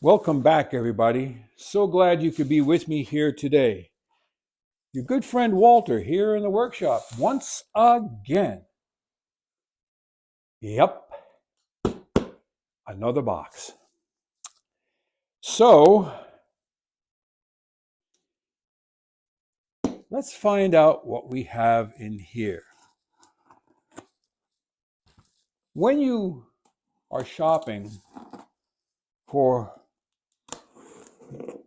Welcome back, everybody. So glad you could be with me here today. Your good friend Walter here in the workshop once again. Yep, another box. So, let's find out what we have in here. When you are shopping for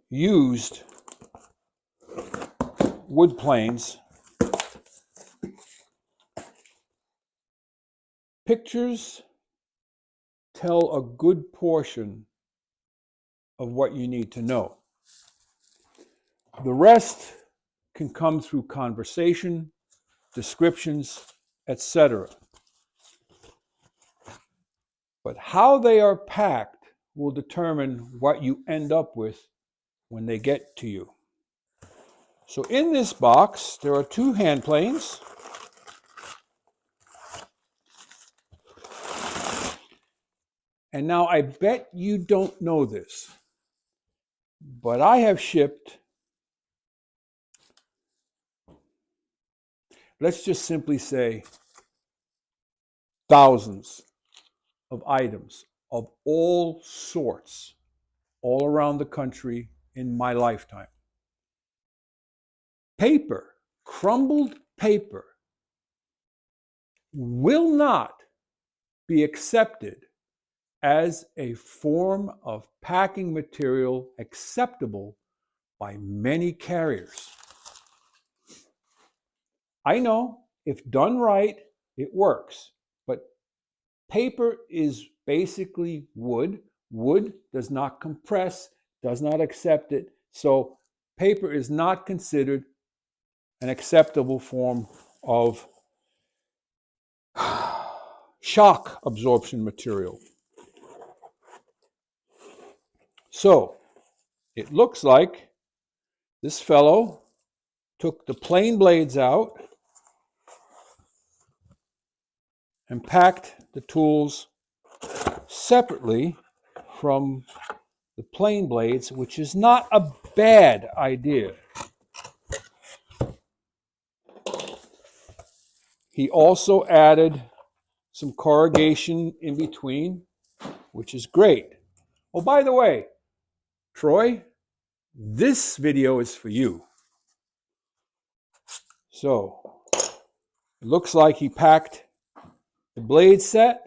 used wood planes, pictures tell a good portion of what you need to know. The rest can come through conversation, descriptions, etc. But how they are packed will determine what you end up with when they get to you. So in this box, there are two hand planes. And now I bet you don't know this, but I have shipped, let's just simply say, thousands of items of all sorts all around the country in my lifetime. Paper, crumbled paper, will not be accepted as a form of packing material acceptable by many carriers. I know if done right, it works, but paper is basically wood. Wood does not compress, does not accept it, so paper is not considered an acceptable form of shock absorption material. So it looks like this fellow took the plain blades out and packed the tools separately from the plain blades, which is not a bad idea. He also added some corrugation in between, which is great. Oh, by the way, Troy, this video is for you. So, it looks like he packed the blade set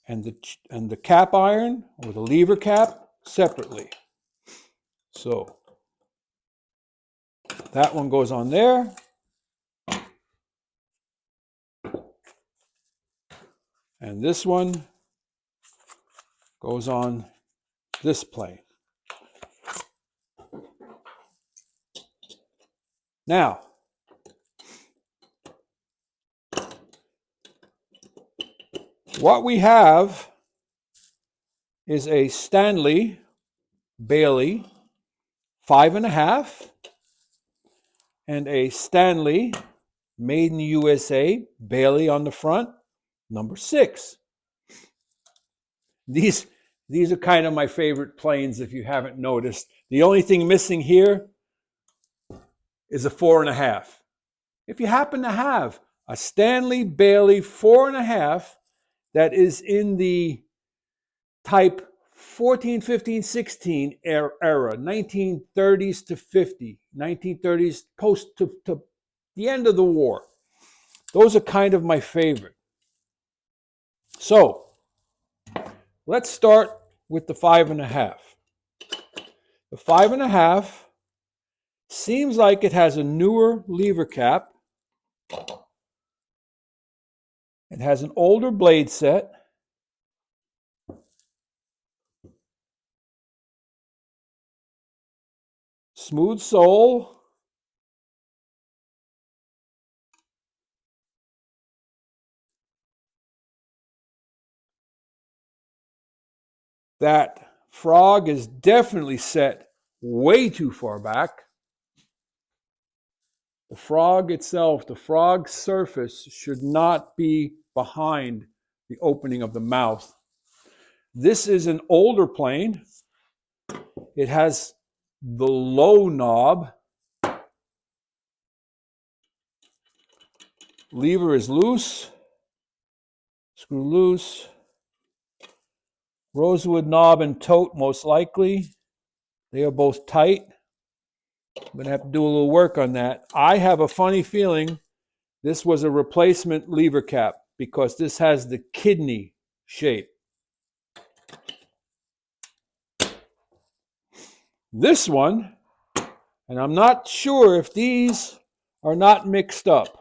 and the cap iron or the lever cap separately. So, that one goes on there. And this one goes on this plane. Now, what we have is a Stanley Bailey 5.5 and a Stanley Made in the USA Bailey on the front, number 6. These are kind of my favorite planes if you haven't noticed. The only thing missing here is a 4.5. If you happen to have a Stanley Bailey 4.5 that is in the type 14, 15, 16 era, 1930s to 50, 1930s post to the end of the war. Those are kind of my favorite. So, let's start with the 5.5. The 5.5 seems like it has a newer lever cap. It has an older blade set. Smooth sole. That frog is definitely set way too far back. The frog itself, the frog's surface should not be behind the opening of the mouth. This is an older plane. It has the low knob. Lever is loose. Screw loose. Rosewood knob and tote most likely. They are both tight. I'm going to have to do a little work on that. I have a funny feeling this was a replacement lever cap because this has the kidney shape. This one, and I'm not sure if these are not mixed up.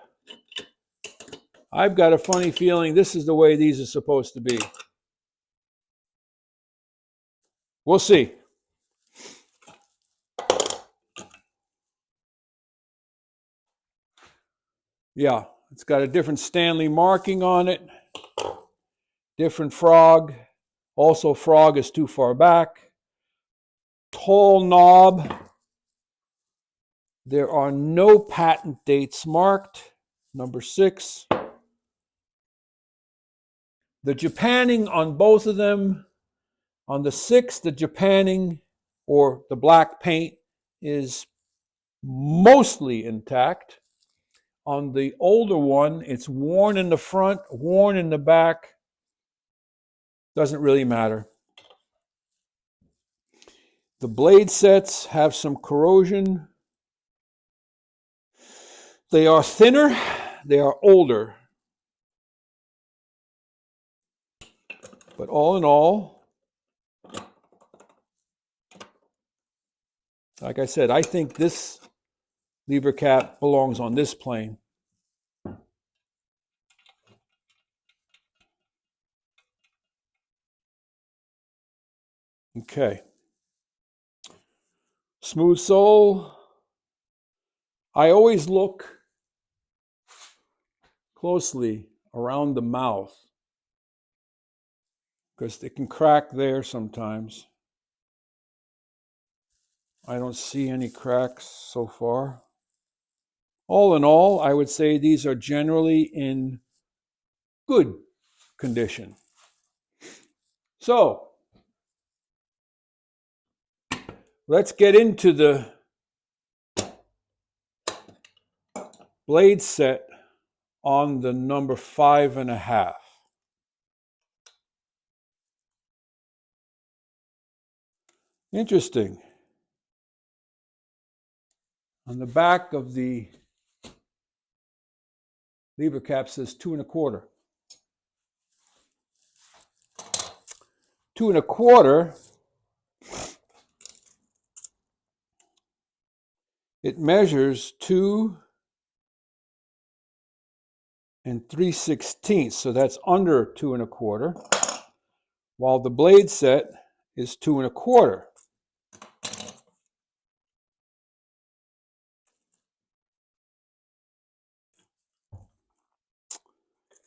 I've got a funny feeling this is the way these are supposed to be. We'll see. Yeah, it's got a different Stanley marking on it. Different frog. Also, frog is too far back. Tall knob. There are no patent dates marked. Number 6. The Japanning on both of them. On the 6, the Japanning or the black paint is mostly intact. On the older one, it's worn in the front, worn in the back. Doesn't really matter. The blade sets have some corrosion. They are thinner. They are older. But all in all, like I said, I think this lever cap belongs on this plane. Okay. Smooth sole. I always look closely around the mouth because it can crack there sometimes. I don't see any cracks so far. All in all, I would say these are generally in good condition. So, let's get into the blade set on the number 5.5. Interesting. On the back of the lever cap says 2 1/4. 2 1/4. It measures 2 3/16, so that's under 2 1/4. While the blade set is 2 1/4.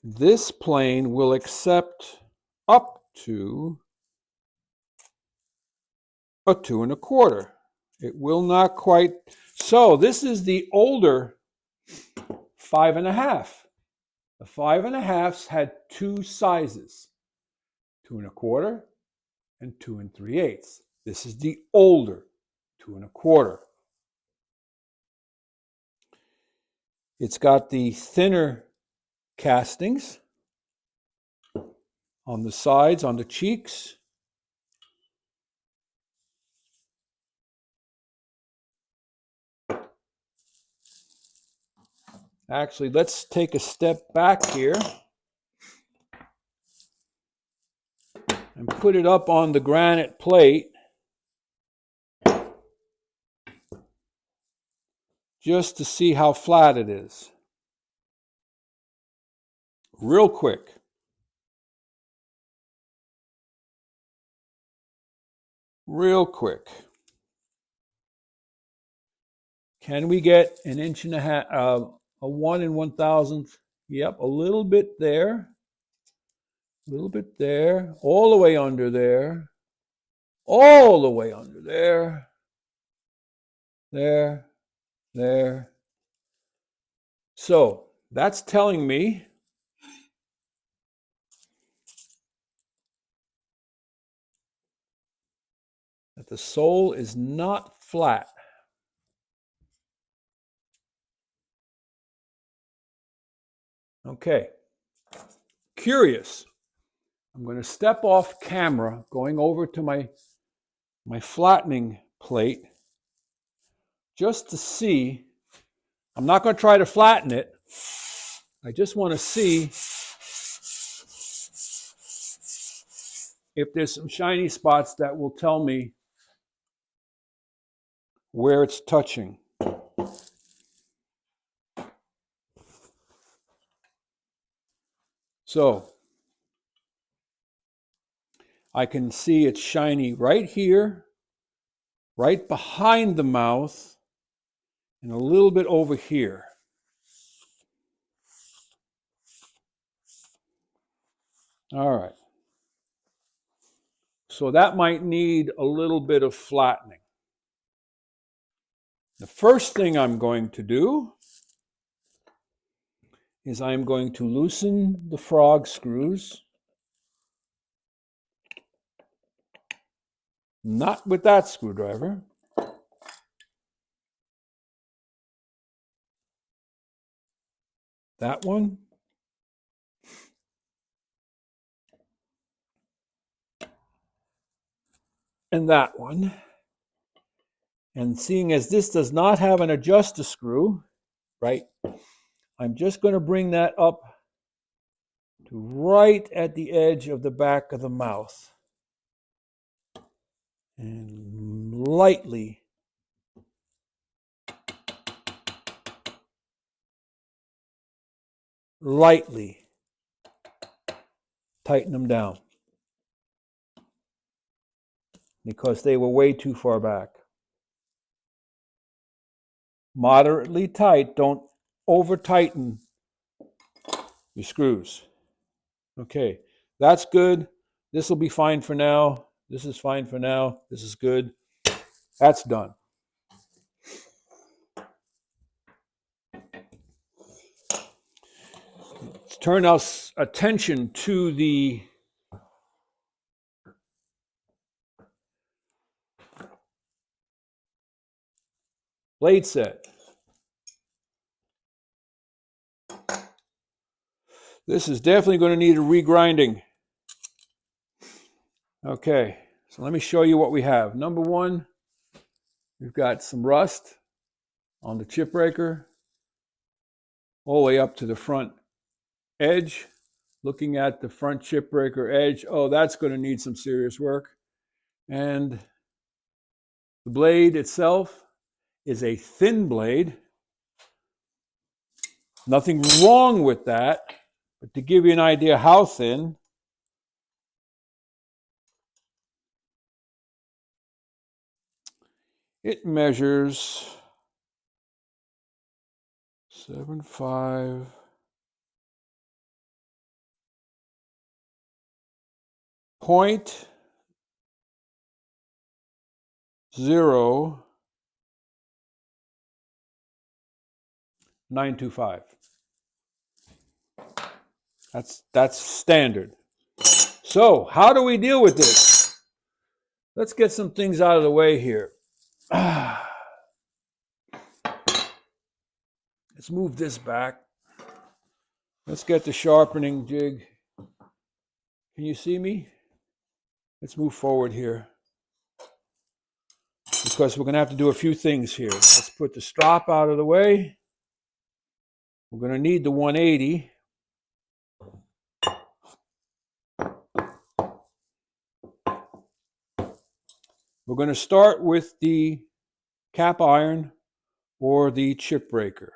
This plane will accept up to a 2 1/4. It will not quite. So this is the older 5.5. The 5.5s had 2 sizes, 2 1/4 and 2 3/8. This is the older 2 1/4. It's got the thinner castings on the sides, on the cheeks. Actually, let's take a step back here and put it up on the granite plate just to see how flat it is. Real quick. Real quick. Can we get an 1.5 inches, a 1 1,000th? Yep, a little bit there. A little bit there. All the way under there. All the way under there. There. There. So that's telling me that the sole is not flat. Okay, curious. I'm going to step off camera, going over to my flattening plate, just to see. I'm not going to try to flatten it. I just want to see if there's some shiny spots that will tell me where it's touching. So I can see it's shiny right here, right behind the mouth, and a little bit over here. All right. So that might need a little bit of flattening. The first thing I'm going to do is I'm going to loosen the frog screws. Not with that screwdriver. That one. And that one. And seeing as this does not have an adjuster screw, right, I'm just going to bring that up to right at the edge of the back of the mouth. And lightly tighten them down, because they were way too far back. Moderately tight, don't over tighten your screws. Okay, that's good. This will be fine for now. This is fine for now. This is good. That's done. Let's turn our attention to the blade set. This is definitely going to need a regrinding. Okay, so let me show you what we have. Number one, we've got some rust on the chip breaker all the way up to the front edge. Looking at the front chip breaker edge, oh, that's going to need some serious work. And the blade itself is a thin blade. Nothing wrong with that, but to give you an idea how thin, it measures 7.5 .0925. That's standard. So how do we deal with this? Let's get some things out of the way here. Let's move this back. Let's get the sharpening jig. Can you see me? Let's move forward here, because we're going to have to do a few things here. Let's put the strop out of the way. We're going to need the 180. We're going to start with the cap iron or the chip breaker.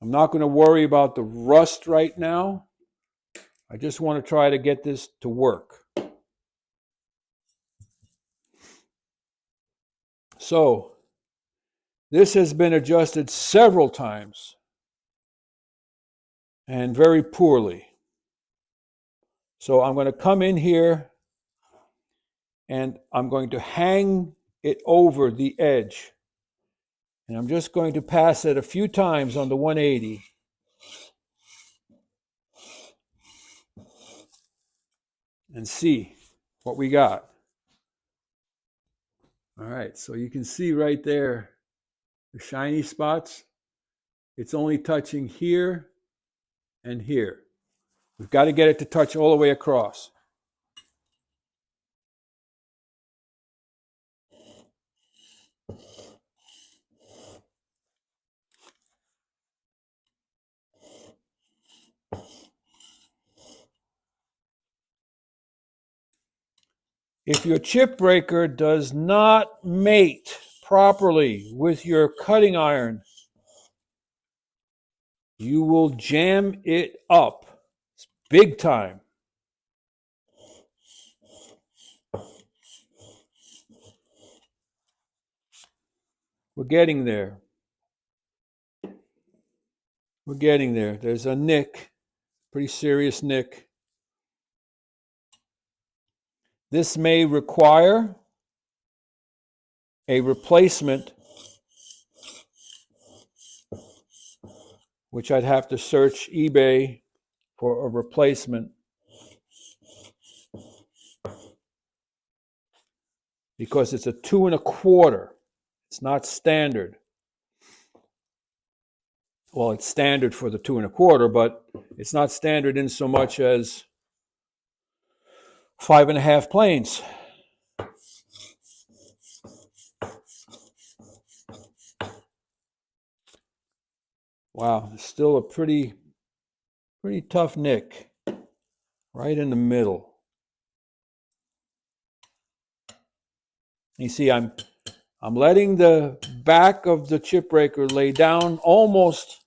I'm not going to worry about the rust right now. I just want to try to get this to work. So this has been adjusted several times and very poorly. So I'm going to come in here and I'm going to hang it over the edge. And I'm just going to pass it a few times on the 180. And see what we got. All right, so you can see right there the shiny spots. It's only touching here and here. We've got to get it to touch all the way across. If your chip breaker does not mate properly with your cutting iron, you will jam it up big time. We're getting there. We're getting there. There's a nick, pretty serious nick. This may require a replacement, which I'd have to search eBay for a replacement, because it's a 2 1/4. It's not standard. Well, it's standard for the 2 1/4, but it's not standard in so much as 5 1/2 planes. Wow, it's still a pretty tough nick right in the middle. You see, I'm letting the back of the chip breaker lay down almost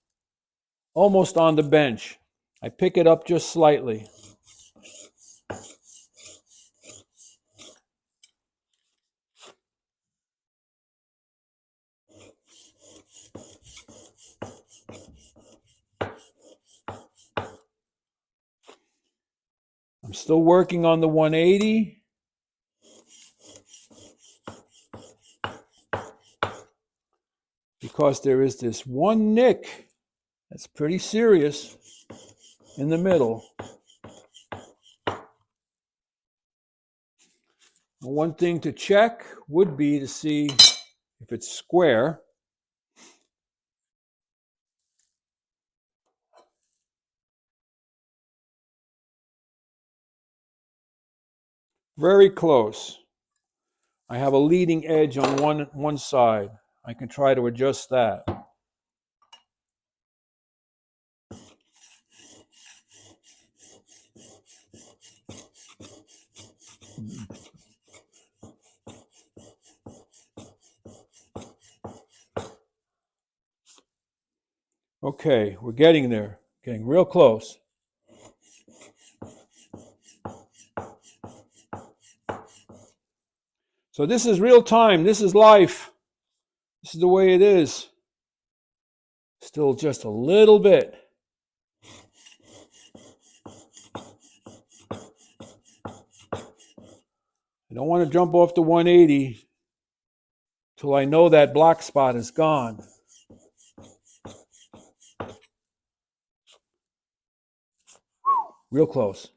on the bench. I pick it up just slightly. I'm still working on the 180. Because there is this one nick that's pretty serious in the middle. One thing to check would be to see if it's square. Very close. I have a leading edge on one side. I can try to adjust that. Okay, we're getting there. Getting real close. So this is real time. This is life. This is the way it is. Still just a little bit. I don't want to jump off the 180 till I know that black spot is gone. Real close.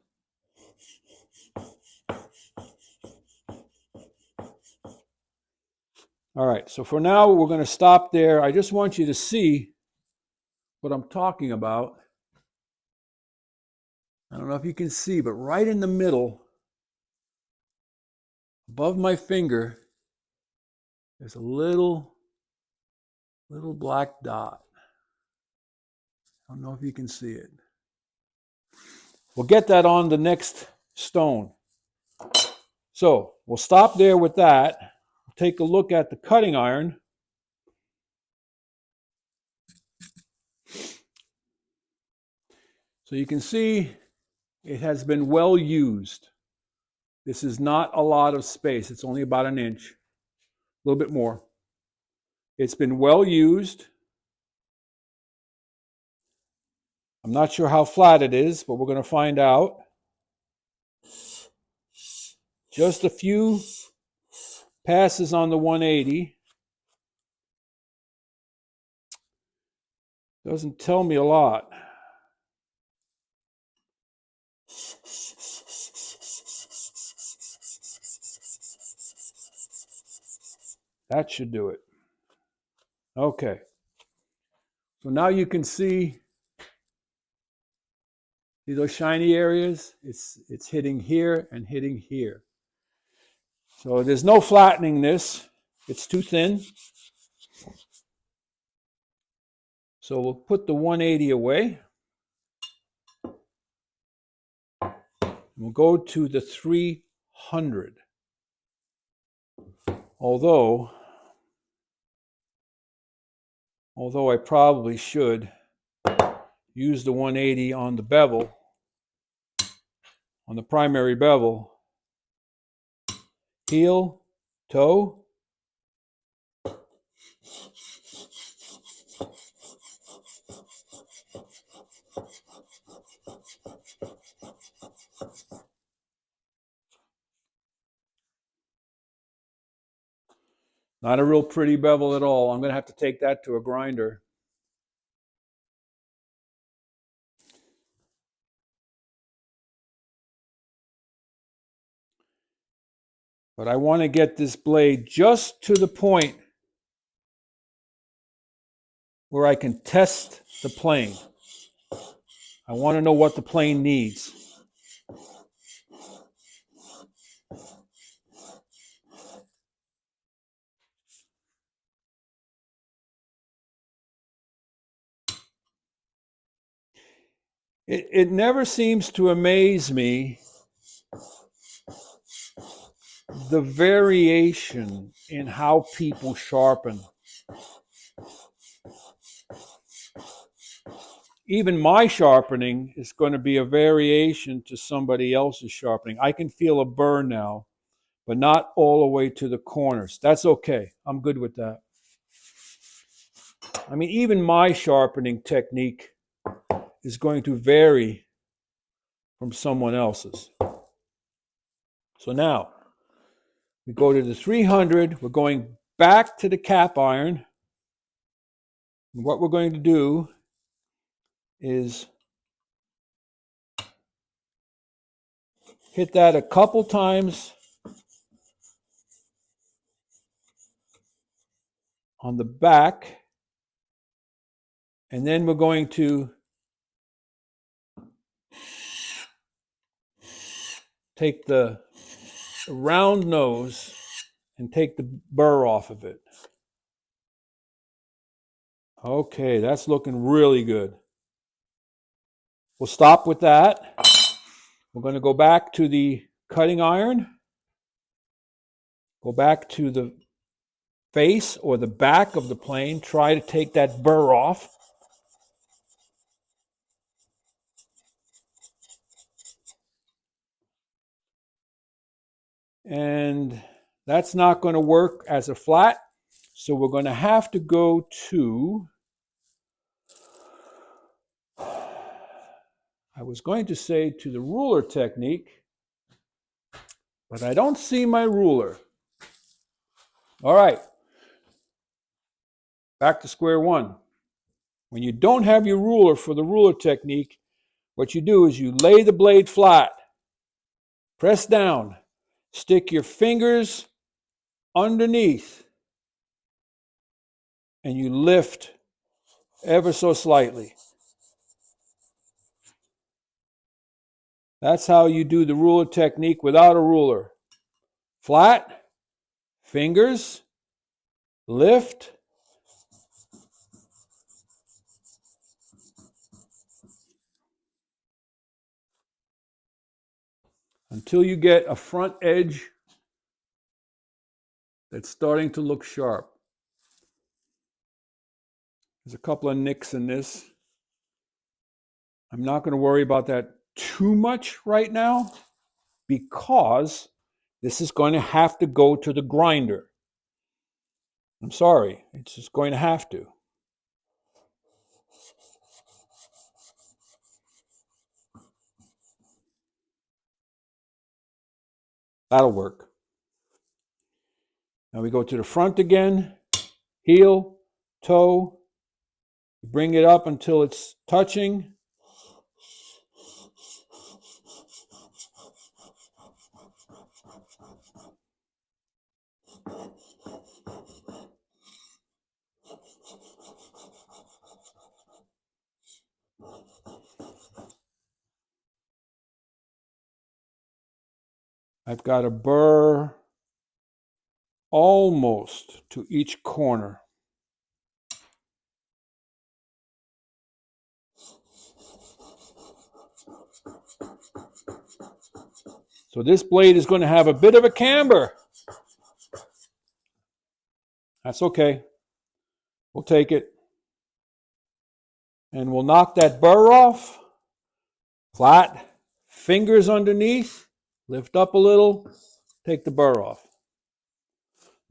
All right, so for now, we're going to stop there. I just want you to see what I'm talking about. I don't know if you can see, but right in the middle, above my finger, there's a little black dot. I don't know if you can see it. We'll get that on the next stone. So we'll stop there with that. Take a look at the cutting iron. So you can see it has been well used. This is not a lot of space. It's only about 1 inch, a little bit more. It's been well used. I'm not sure how flat it is, but we're going to find out. Just a few passes on the 180. Doesn't tell me a lot. That should do it. Okay. So now you can see those shiny areas. It's hitting here and hitting here. So there's no flattening this. It's too thin. So we'll put the 180 away. We'll go to the 300. Although I probably should use the 180 on the bevel, on the primary bevel. Heel, toe. Not a real pretty bevel at all. I'm going to have to take that to a grinder. But I want to get this blade just to the point where I can test the plane. I want to know what the plane needs. It never seems to amaze me the variation in how people sharpen. Even my sharpening is going to be a variation to somebody else's sharpening. I can feel a burr now, but not all the way to the corners. That's okay. I'm good with that. I mean, even my sharpening technique is going to vary from someone else's. So now, we go to the 300. We're going back to the cap iron. And what we're going to do is hit that a couple times on the back. And then we're going to take the round nose and take the burr off of it. Okay, that's looking really good. We'll stop with that. We're going to go back to the cutting iron. Go back to the face or the back of the plane. Try to take that burr off. And that's not going to work as a flat. So we're going to have to go to, I was going to say to the ruler technique, but I don't see my ruler. All right. Back to square one. When you don't have your ruler for the ruler technique, what you do is you lay the blade flat, press down, stick your fingers underneath, and you lift ever so slightly. That's how you do the ruler technique without a ruler. Flat, fingers, lift, until you get a front edge that's starting to look sharp. There's a couple of nicks in this. I'm not going to worry about that too much right now because this is going to have to go to the grinder. I'm sorry, it's just going to have to. That'll work. Now we go to the front again, heel, toe, bring it up until it's touching. I've got a burr almost to each corner. So this blade is going to have a bit of a camber. That's okay. We'll take it. And we'll knock that burr off. Flat. Fingers underneath. Lift up a little. Take the burr off.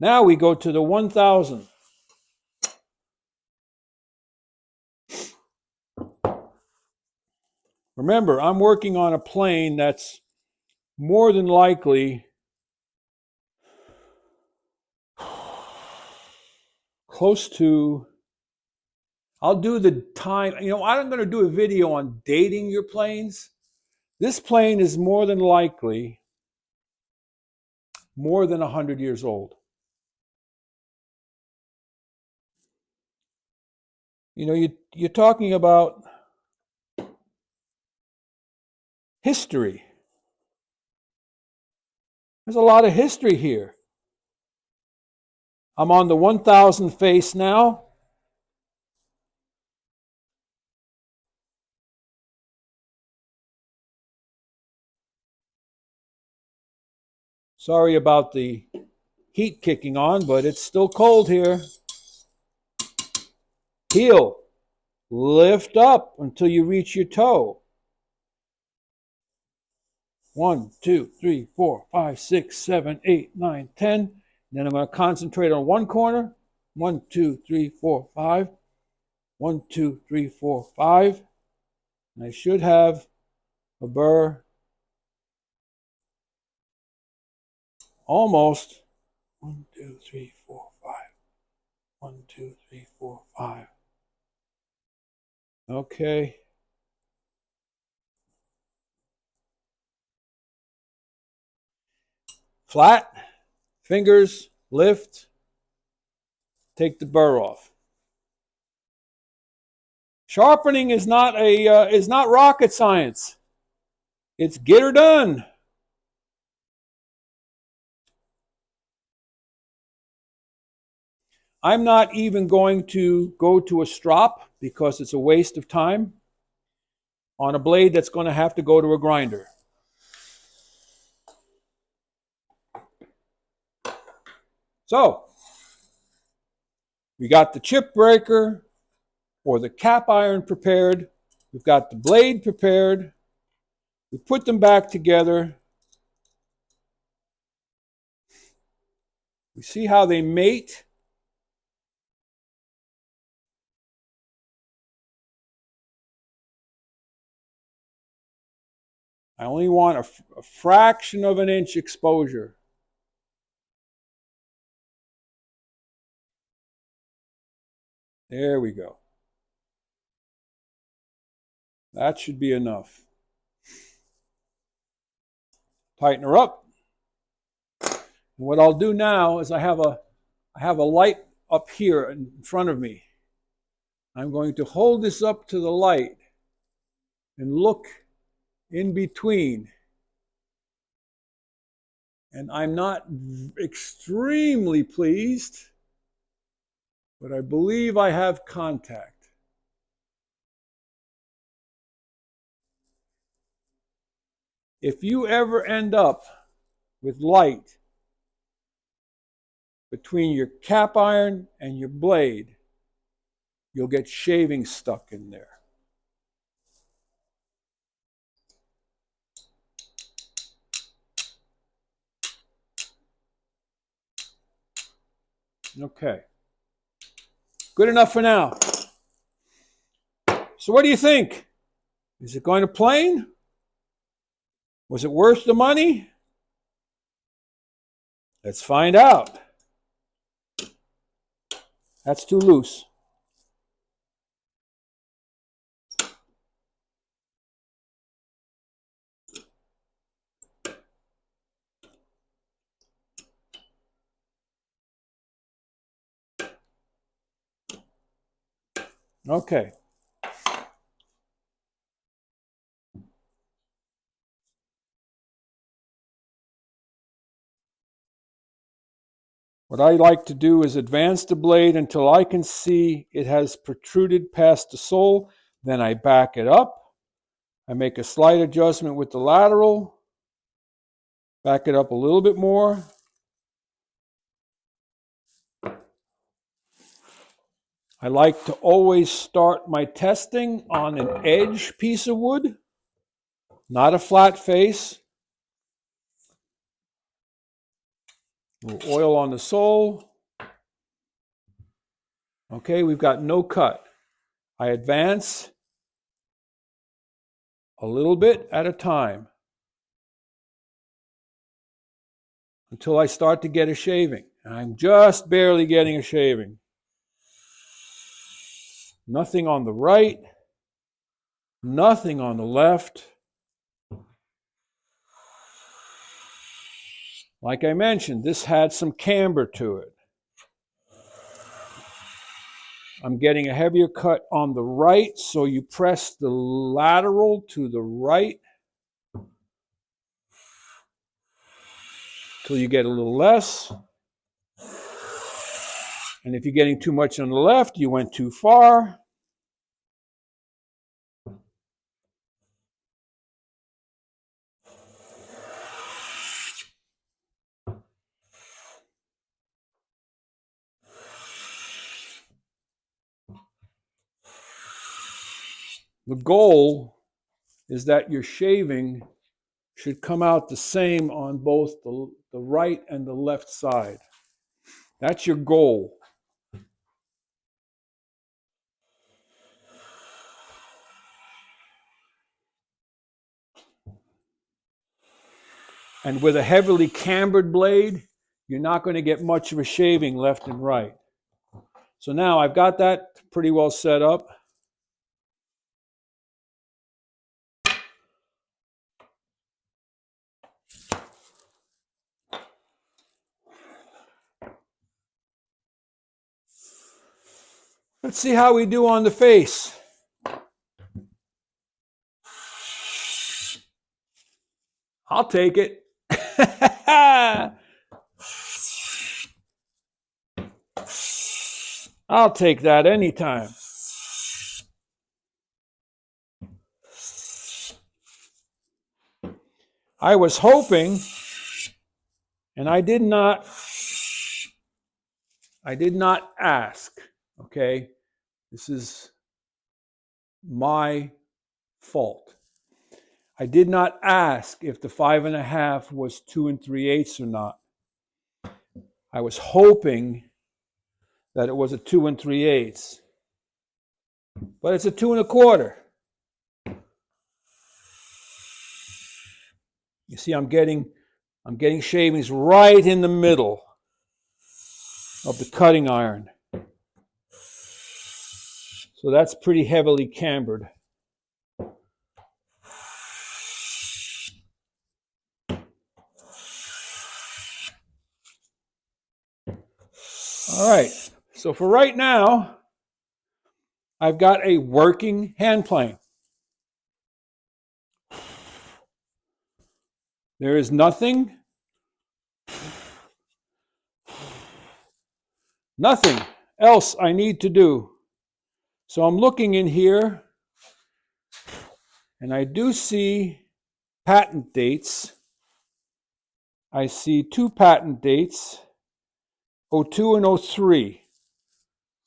Now we go to the 1000. Remember, I'm working on a plane that's more than likely close to, I'll do the time, I'm going to do a video on dating your planes. This plane is more than likely more than 100 years old. You're talking about history. There's a lot of history here. I'm on the 1000 face now. Sorry about the heat kicking on, but it's still cold here. Heel. Lift up until you reach your toe. 1, 2, 3, 4, 5, 6, 7, 8, 9, 10. Then I'm going to concentrate on one corner. 1, 2, 3, 4, 5. 1, 2, 3, 4, 5. And I should have a burr almost. 1, 2, 3, 4, 5. 1, 2, 3, 4, 5. Okay. Flat. Fingers. Lift. Take the burr off. Sharpening is not rocket science. It's get her done. I'm not even going to go to a strop because it's a waste of time on a blade that's going to have to go to a grinder. So, we got the chip breaker or the cap iron prepared. We've got the blade prepared. We put them back together. We see how they mate. I only want a fraction of an inch exposure. There we go. That should be enough. Tighten her up. And what I'll do now is I have a light up here in front of me. I'm going to hold this up to the light and look in between. And I'm not extremely pleased, but I believe I have contact. If you ever end up with light between your cap iron and your blade, you'll get shaving stuck in there. Okay. Good enough for now. So what do you think? Is it going to plane? Was it worth the money? Let's find out. That's too loose. Okay. What I like to do is advance the blade until I can see it has protruded past the sole. Then I back it up. I make a slight adjustment with the lateral. Back it up a little bit more. I like to always start my testing on an edge piece of wood, not a flat face. A little oil on the sole. Okay, we've got no cut. I advance a little bit at a time until I start to get a shaving. I'm just barely getting a shaving. Nothing on the right, nothing on the left. Like I mentioned, this had some camber to it. I'm getting a heavier cut on the right, so you press the lateral to the right till you get a little less. And if you're getting too much on the left, you went too far. The goal is that your shaving should come out the same on both the right and the left side. That's your goal. And with a heavily cambered blade, you're not going to get much of a shaving left and right. So now I've got that pretty well set up. Let's see how we do on the face. I'll take it. I'll take that anytime. I was hoping, and I did not ask, okay? This is my fault. I did not ask if the 5.5 was 2 3/8 or not. I was hoping that it was a 2 3/8, but it's a 2 1/4. You see, I'm getting shavings right in the middle of the cutting iron. So that's pretty heavily cambered. All right, so for right now, I've got a working hand plane. There is nothing else I need to do. So I'm looking in here, and I do see patent dates. I see 2 patent dates, 02 and 03.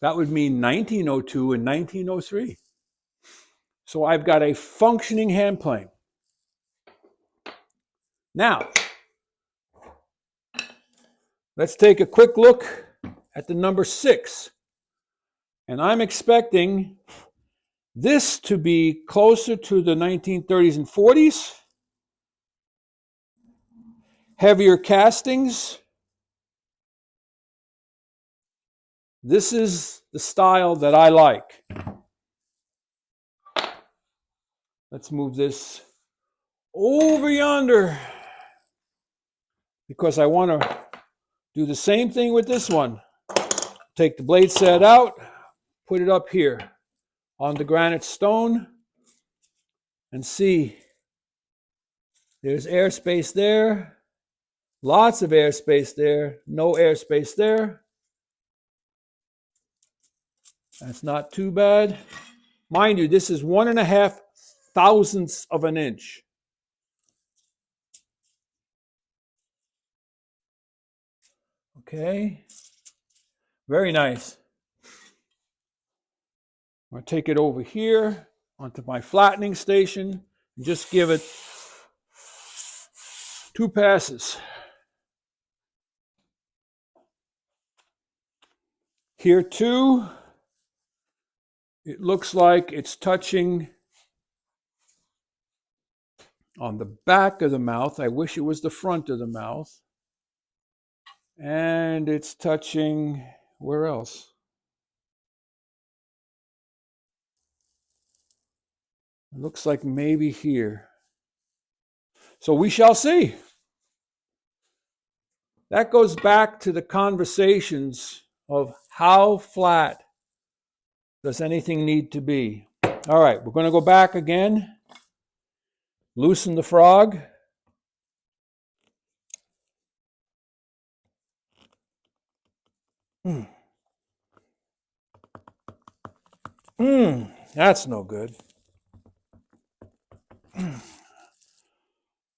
That would mean 1902 and 1903. So I've got a functioning hand plane. Now, let's take a quick look at the number 6. And I'm expecting this to be closer to the 1930s and 40s. Heavier castings. This is the style that I like. Let's move this over yonder because I want to do the same thing with this one. Take the blade set out, put it up here on the granite stone, and see there's airspace there. Lots of airspace there. No airspace there. That's not too bad. Mind you, this is 1.5 thousandths of an inch. Okay. Very nice. I'm going to take it over here onto my flattening station and just give it 2 passes. Here too, it looks like it's touching on the back of the mouth. I wish it was the front of the mouth. And it's touching, where else? It looks like maybe here. So we shall see. That goes back to the conversations of how flat does anything need to be. All right, we're going to go back again. Loosen the frog. That's no good.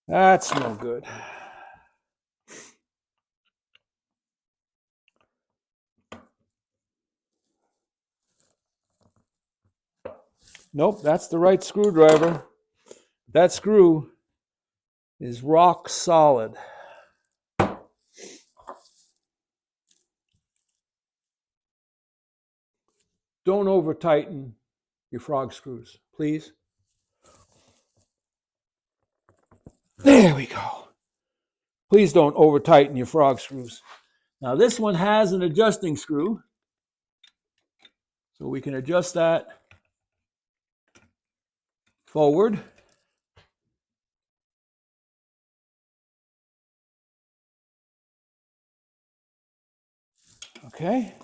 That's no good. Nope, that's the right screwdriver. That screw is rock solid. Don't over tighten your frog screws, please. There we go. Please don't over tighten your frog screws. Now this one has an adjusting screw, so we can adjust that forward. Okay.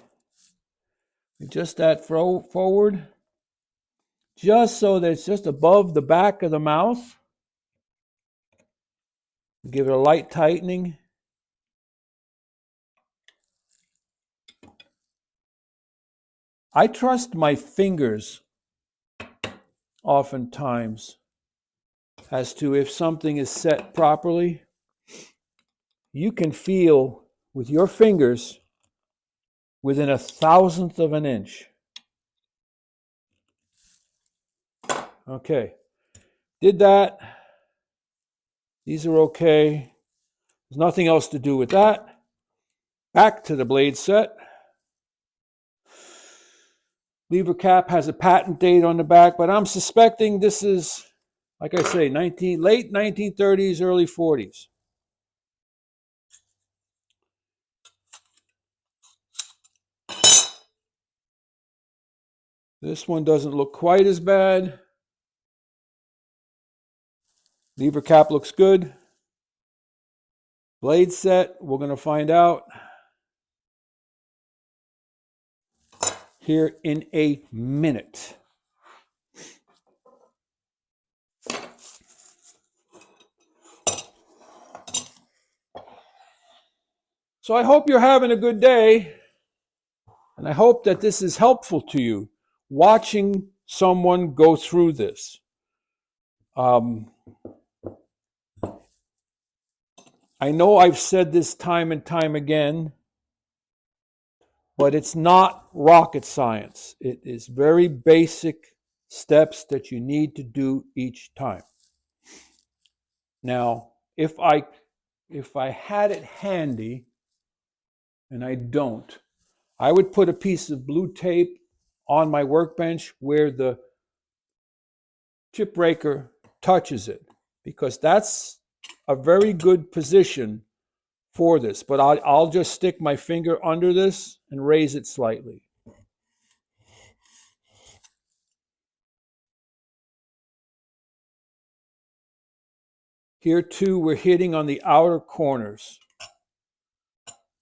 Adjust that forward, just so that it's just above the back of the mouth. Give it a light tightening. I trust my fingers oftentimes as to if something is set properly. You can feel with your fingers within 1,000th of an inch. Okay, did that. These are okay. There's nothing else to do with that. Back to the blade set. Lever cap has a patent date on the back, but I'm suspecting this is, like I say, late 1930s, early 40s. This one doesn't look quite as bad. Lever cap looks good. Blade set, we're going to find out here in a minute. So I hope you're having a good day, and I hope that this is helpful to you, watching someone go through this. I know I've said this time and time again, but it's not rocket science. It is very basic steps that you need to do each time. Now, if I had it handy, and I don't, I would put a piece of blue tape on my workbench where the chip breaker touches it, because that's a very good position for this. But I'll just stick my finger under this and raise it slightly. Here too, we're hitting on the outer corners.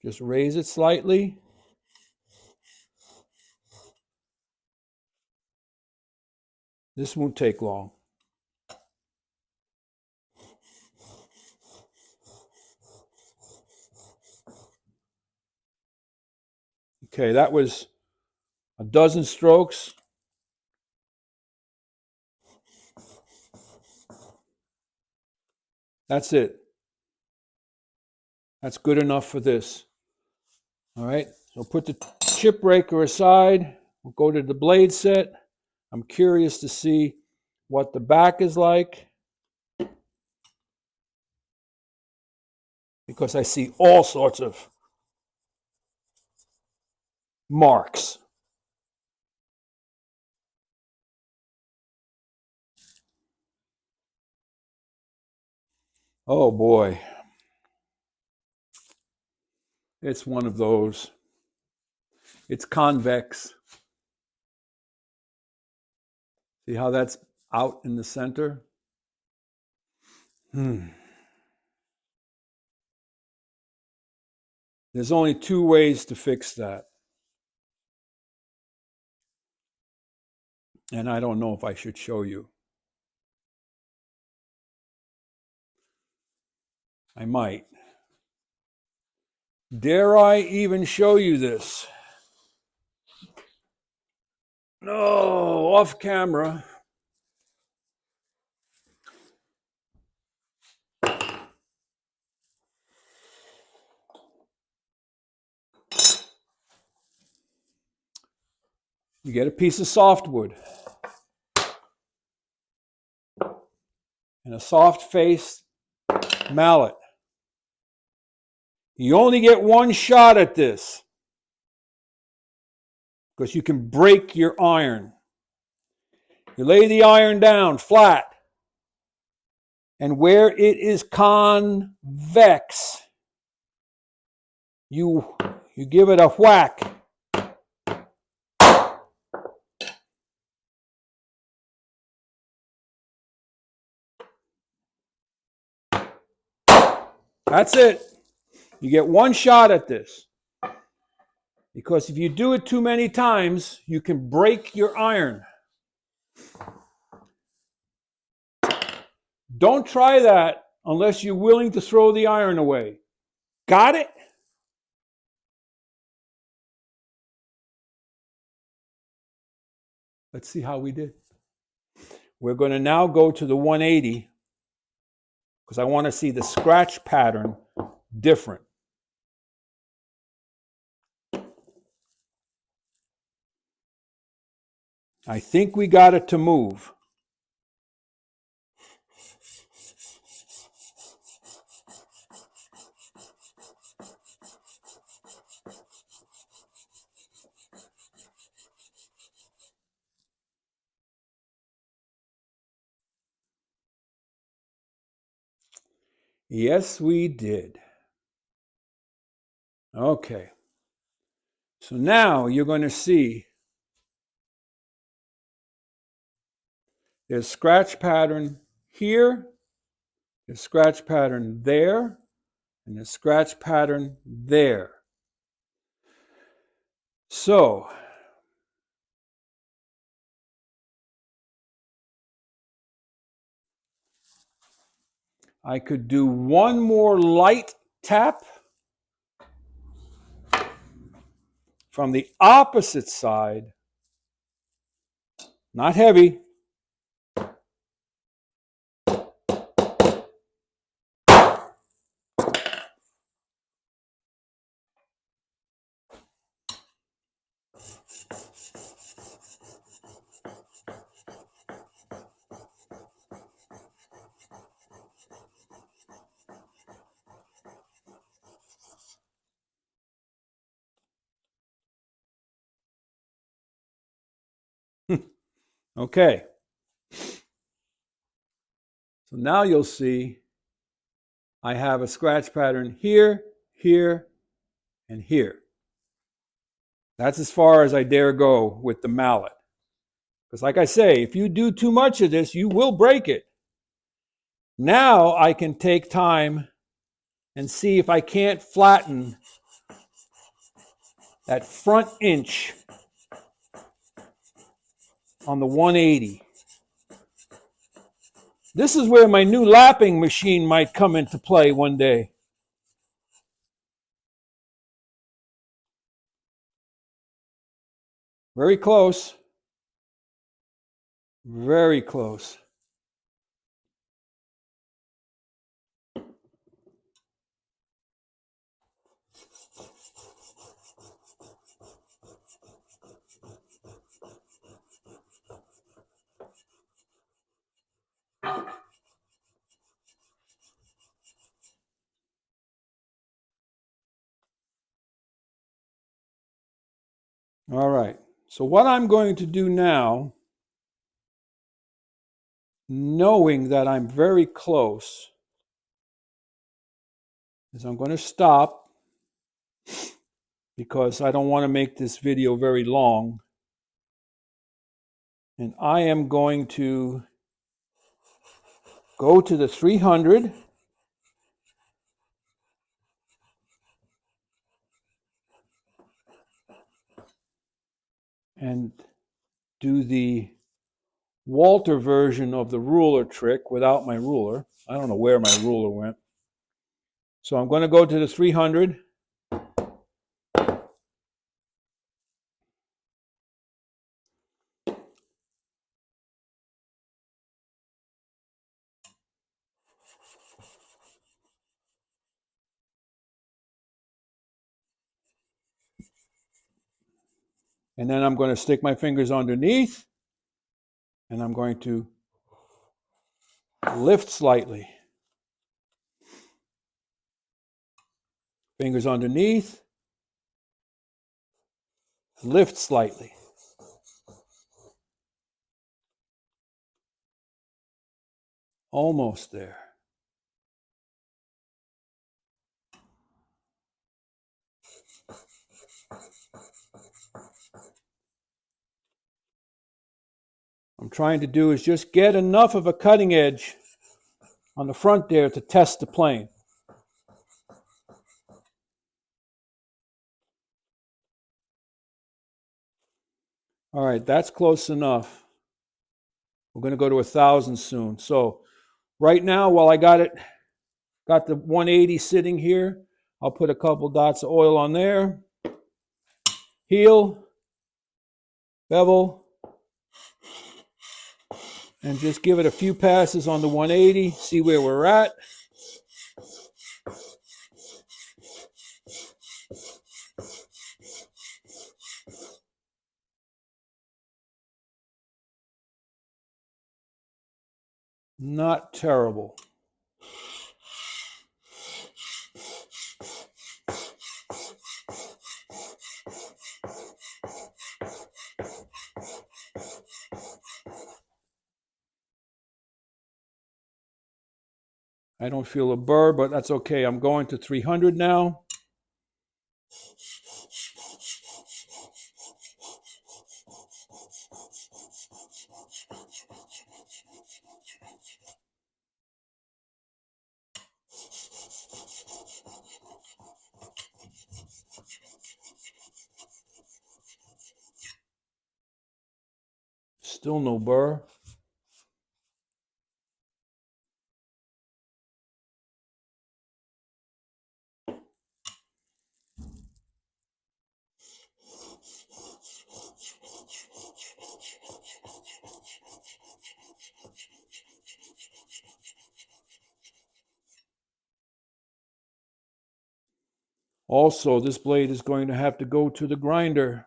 Just raise it slightly. This won't take long. Okay, that was a dozen strokes. That's it. That's good enough for this. All right, so put the chip breaker aside. We'll go to the blade set. I'm curious to see what the back is like, because I see all sorts of marks. Oh boy. It's one of those. It's convex. See how that's out in the center? There's only two ways to fix that. And I don't know if I should show you. I might. Dare I even show you this? No, off camera. You get a piece of softwood and a soft-faced mallet. You only get one shot at this because you can break your iron. You lay the iron down flat, and where it is convex, you give it a whack. That's it. You get one shot at this. Because if you do it too many times, you can break your iron. Don't try that unless you're willing to throw the iron away. Got it? Let's see how we did. We're going to now go to the 180 because I want to see the scratch pattern different. I think we got it to move. Yes, we did. Okay. So now you're going to see there's scratch pattern here, there's scratch pattern there, and there's scratch pattern there. So I could do one more light tap from the opposite side, not heavy. Okay. So now you'll see I have a scratch pattern here, here, and here. That's as far as I dare go with the mallet. Because like I say, if you do too much of this, you will break it. Now I can take time and see if I can't flatten that front inch on the 180. This is where my new lapping machine might come into play one day. Very close. Very close. All right. So what I'm going to do now, knowing that I'm very close, is I'm going to stop because I don't want to make this video very long. And I am going to go to the 300 and do the Walter version of the ruler trick without my ruler. I don't know where my ruler went. So I'm going to go to the 300. And then I'm going to stick my fingers underneath, and I'm going to lift slightly. Fingers underneath, lift slightly. Almost there. I'm trying to do is just get enough of a cutting edge on the front there to test the plane. All right, that's close enough. We're going to go to 1,000 soon. So right now, while I got the 180 sitting here, I'll put a couple dots of oil on there. Heel, bevel, and just give it a few passes on the 180, see where we're at. Not terrible. I don't feel a burr, but that's okay. I'm going to 300 now. Still no burr. Also, this blade is going to have to go to the grinder.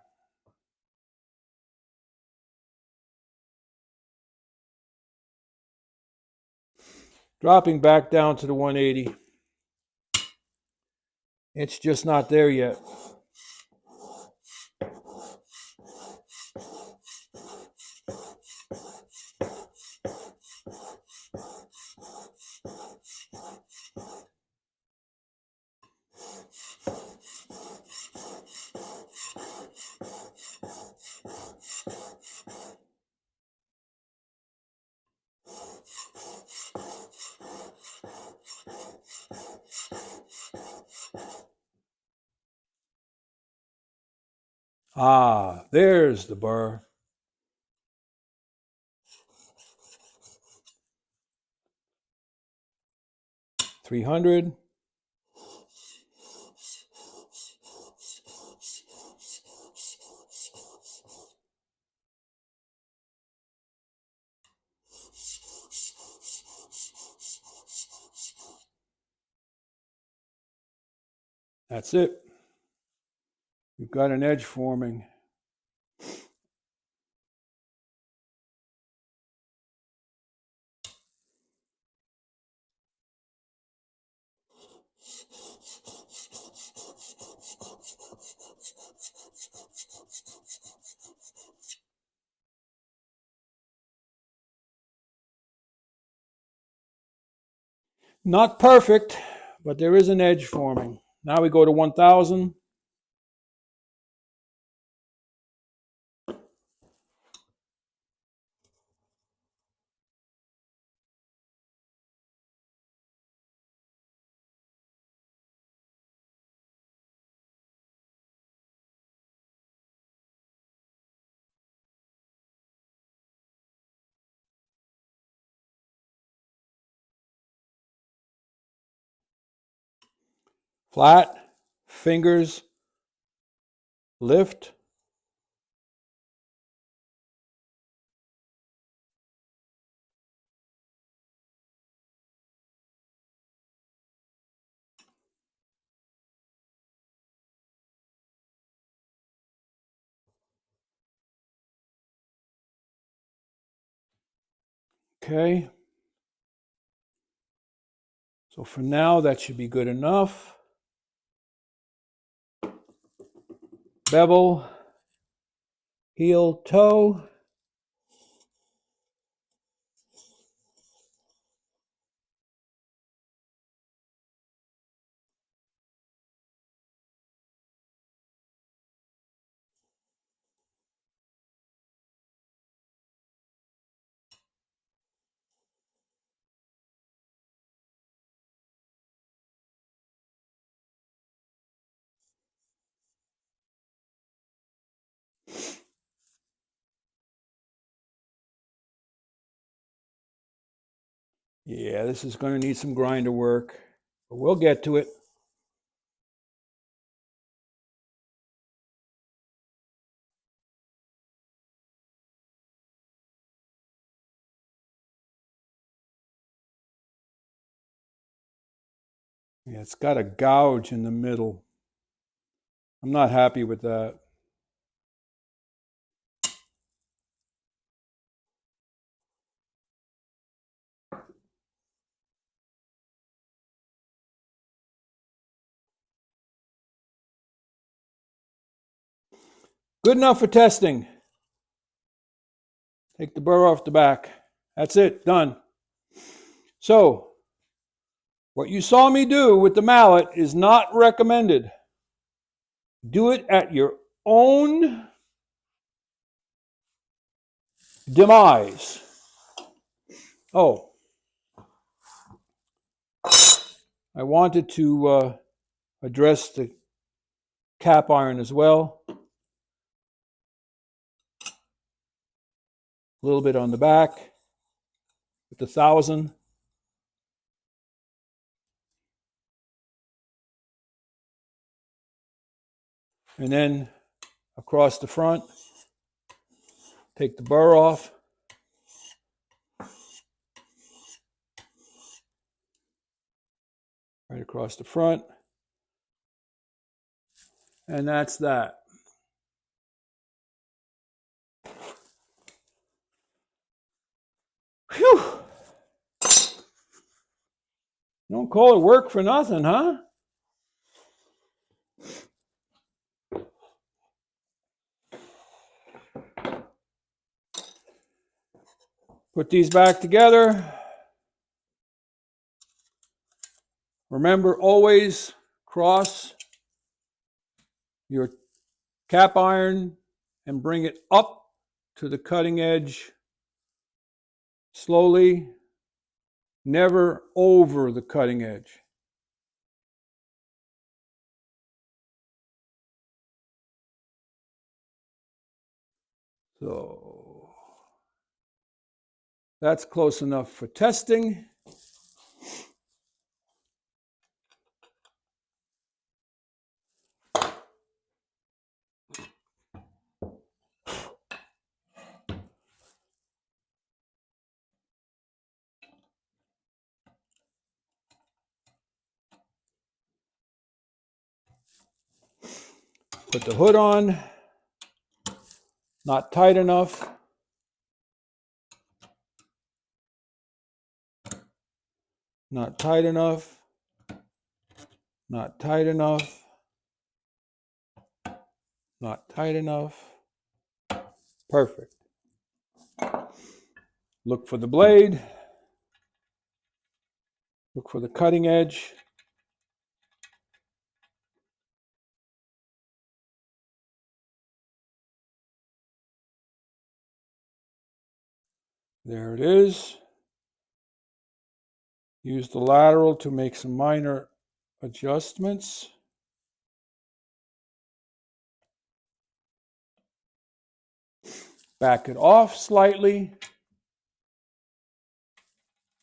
Dropping back down to the 180. It's just not there yet. Ah, there's the burr. $300. That's it. You've got an edge forming. Not perfect, but there is an edge forming. Now we go to 1000. Flat, fingers, lift. Okay. So for now, that should be good enough. Bevel, heel, toe. Yeah, this is going to need some grinder work, but we'll get to it. Yeah, it's got a gouge in the middle. I'm not happy with that. Good enough for testing. Take the burr off the back. That's it, done. So, what you saw me do with the mallet is not recommended. Do it at your own demise. Oh, I wanted to address the cap iron as well. A little bit on the back with the 1000. And then across the front, take the burr off. Right across the front. And that's that. Whew. Don't call it work for nothing, huh? Put these back together. Remember, always cross your cap iron and bring it up to the cutting edge slowly, never over the cutting edge. So that's close enough for testing. Put the hood on. Not tight enough. Not tight enough. Not tight enough. Not tight enough. Perfect. Look for the blade. Look for the cutting edge. There it is. Use the lateral to make some minor adjustments. Back it off slightly.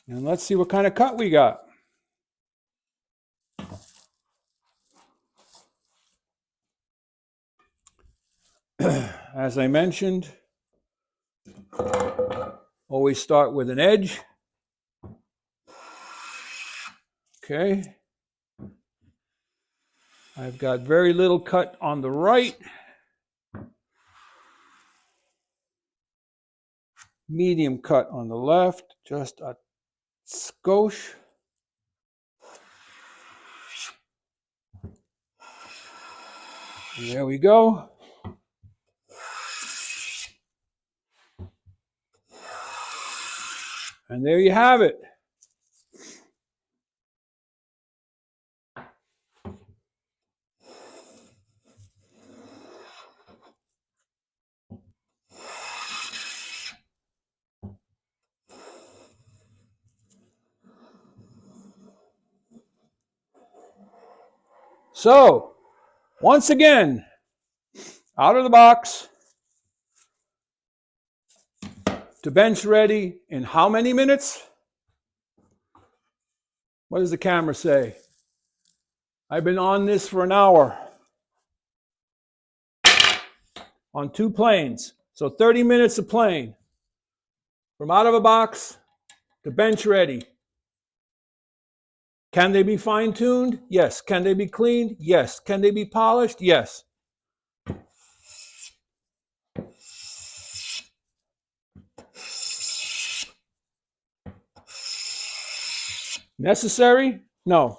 And let's see what kind of cut we got. As I mentioned, always start with an edge. Okay. I've got very little cut on the right. Medium cut on the left, just a skosh. And there we go. And there you have it. So, once again, out of the box to bench ready in how many minutes? What does the camera say? I've been on this for an hour on 2 planes. So 30 minutes a plane. From out of a box to bench ready. Can they be fine-tuned? Yes. Can they be cleaned? Yes. Can they be polished? Yes. Necessary? No.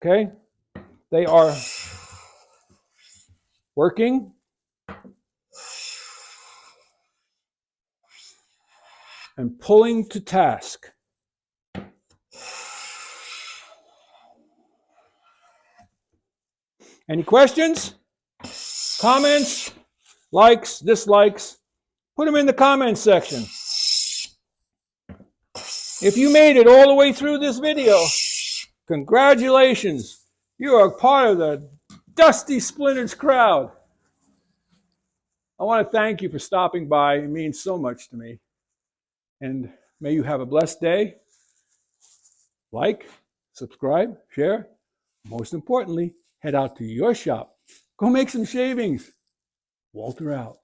Okay? They are working and pulling to task. Any questions? Comments? Likes? Dislikes? Put them in the comments section. If you made it all the way through this video, congratulations. You are part of the Dusty Splinters crowd. I want to thank you for stopping by. It means so much to me. And may you have a blessed day. Like, subscribe, share. Most importantly, head out to your shop. Go make some shavings. Walter out.